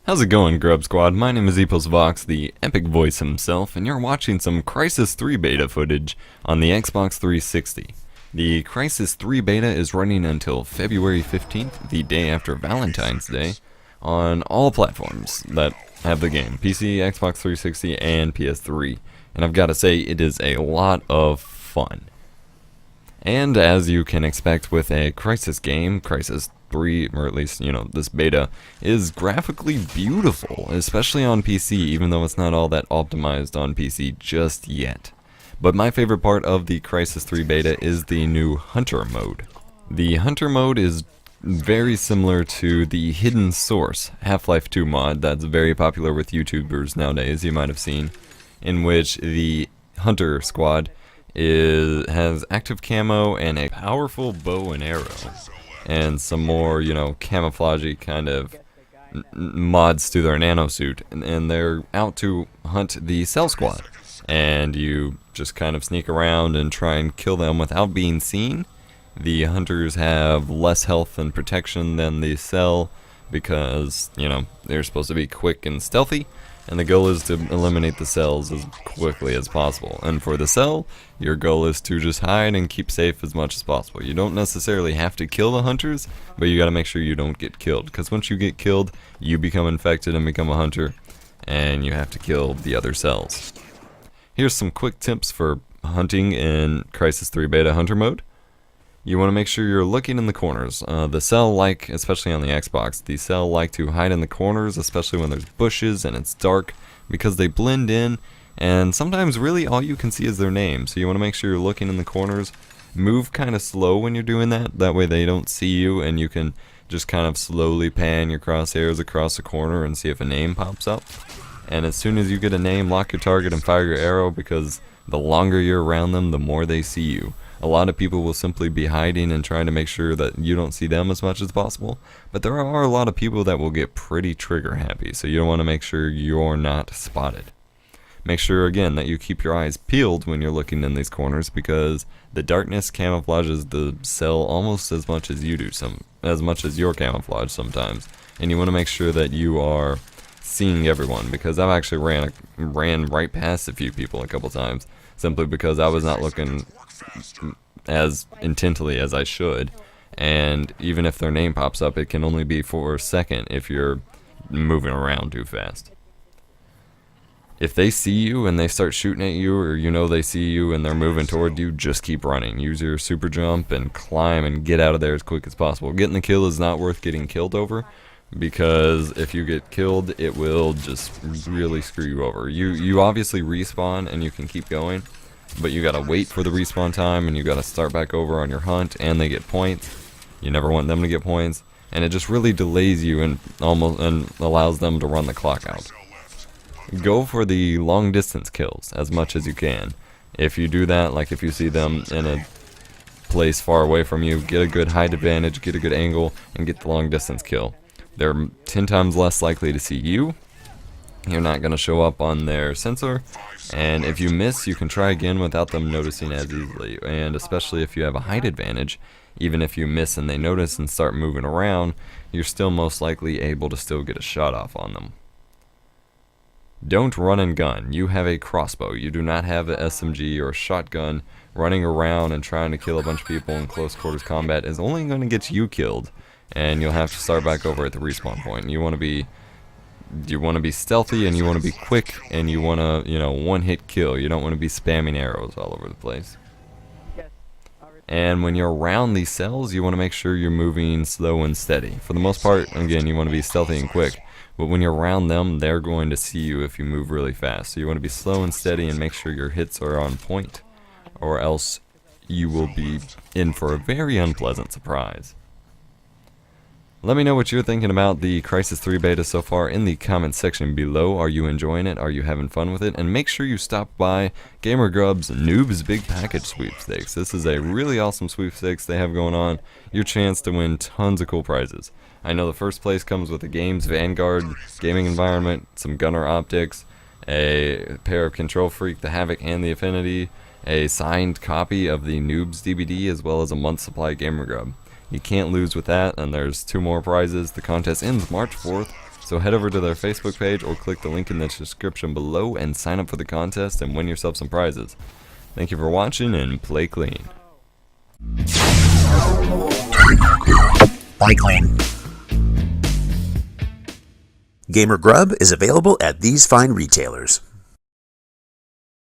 How's it going, Grub Squad? My name is EposVox, the epic voice himself, and you're watching some Crysis 3 beta footage on the Xbox 360. The Crysis 3 beta is running until February 15th, the day after Valentine's Day, on all platforms that have the game, PC, Xbox 360, and PS3. And I've got to say, it is a lot of fun. And as you can expect with a Crysis game, Crysis 3, or at least, this beta, is graphically beautiful, especially on PC, even though it's not all that optimized on PC just yet. But my favorite part of the Crysis 3 beta is the new Hunter mode. The Hunter mode is very similar to the Hidden Source Half-Life 2 mod that's very popular with YouTubers nowadays, you might have seen, in which the Hunter squad has active camo and a powerful bow and arrow, and some more, camouflage-y kind of mods to their nanosuit, and they're out to hunt the Cell Squad, and you just kind of sneak around and try and kill them without being seen. The hunters have less health and protection than the Cell because, they're supposed to be quick and stealthy, and the goal is to eliminate the cells as quickly as possible. And for the Cell, your goal is to just hide and keep safe as much as possible. You don't necessarily have to kill the hunters, but you gotta make sure you don't get killed, because once you get killed, you become infected and become a hunter, and you have to kill the other cells. Here's some quick tips for hunting in Crysis 3 Beta Hunter mode. You want to make sure you're looking in the corners. The Cell especially on the Xbox, the Cell like to hide in the corners, especially when there's bushes and it's dark, because they blend in, and sometimes really all you can see is their name. So you want to make sure you're looking in the corners. Move kind of slow when you're doing that. That way they don't see you, and you can just kind of slowly pan your crosshairs across the corner and see if a name pops up. And as soon as you get a name, lock your target and fire your arrow, because the longer you're around them, the more they see you. A lot of people will simply be hiding and trying to make sure that you don't see them as much as possible, but there are a lot of people that will get pretty trigger happy, so you want to make sure you're not spotted. Make sure again that you keep your eyes peeled when you're looking in these corners, because the darkness camouflages the Cell almost as much as you do, as much as your camouflage sometimes, and you want to make sure that you are seeing everyone, because I've actually ran right past a few people a couple times, simply because I was not looking as intently as I should, and even if their name pops up, it can only be for a second if you're moving around too fast. If they see you and they start shooting at you, or they see you and they're moving toward you, just keep running. Use your super jump and climb and get out of there as quick as possible. Getting the kill is not worth getting killed over, because if you get killed, it will just really screw you over. You obviously respawn and you can keep going, but you gotta wait for the respawn time, and you gotta start back over on your hunt, and they get points. You never want them to get points, and it just really delays you and allows them to run the clock out. Go for the long distance kills as much as you can. If you do that, like if you see them in a place far away from you, get a good height advantage, get a good angle, and get the long distance kill. They're 10 times less likely to see you. You're not going to show up on their sensor, and if you miss, you can try again without them noticing as easily. And especially if you have a height advantage, even if you miss and they notice and start moving around, you're still most likely able to still get a shot off on them. Don't run and gun. You have a crossbow. You do not have an SMG or a shotgun. Running around and trying to kill a bunch of people in close quarters combat is only going to get you killed, and you'll have to start back over at the respawn point. You want to be stealthy, and you want to be quick, and you want to, one-hit kill. You don't want to be spamming arrows all over the place. And when you're around these cells, you want to make sure you're moving slow and steady. For the most part, again, you want to be stealthy and quick, but when you're around them, they're going to see you if you move really fast. So you want to be slow and steady and make sure your hits are on point, or else you will be in for a very unpleasant surprise. Let me know what you're thinking about the Crysis 3 beta so far in the comments section below. Are you enjoying it? Are you having fun with it? And make sure you stop by Gamer Grub's Noob's Big Package Sweepstakes. This is a really awesome sweepstakes they have going on. Your chance to win tons of cool prizes. I know the first place comes with a Games Vanguard gaming environment, some Gunner optics, a pair of Control Freak, the Havoc, and the Affinity, a signed copy of the Noobs DVD, as well as a month's supply of Gamer Grub. You can't lose with that, and there's 2 more prizes. The contest ends March 4th, so head over to their Facebook page or click the link in the description below and sign up for the contest and win yourself some prizes. Thank you for watching, and play clean. Play clean. Gamer Grub is available at these fine retailers.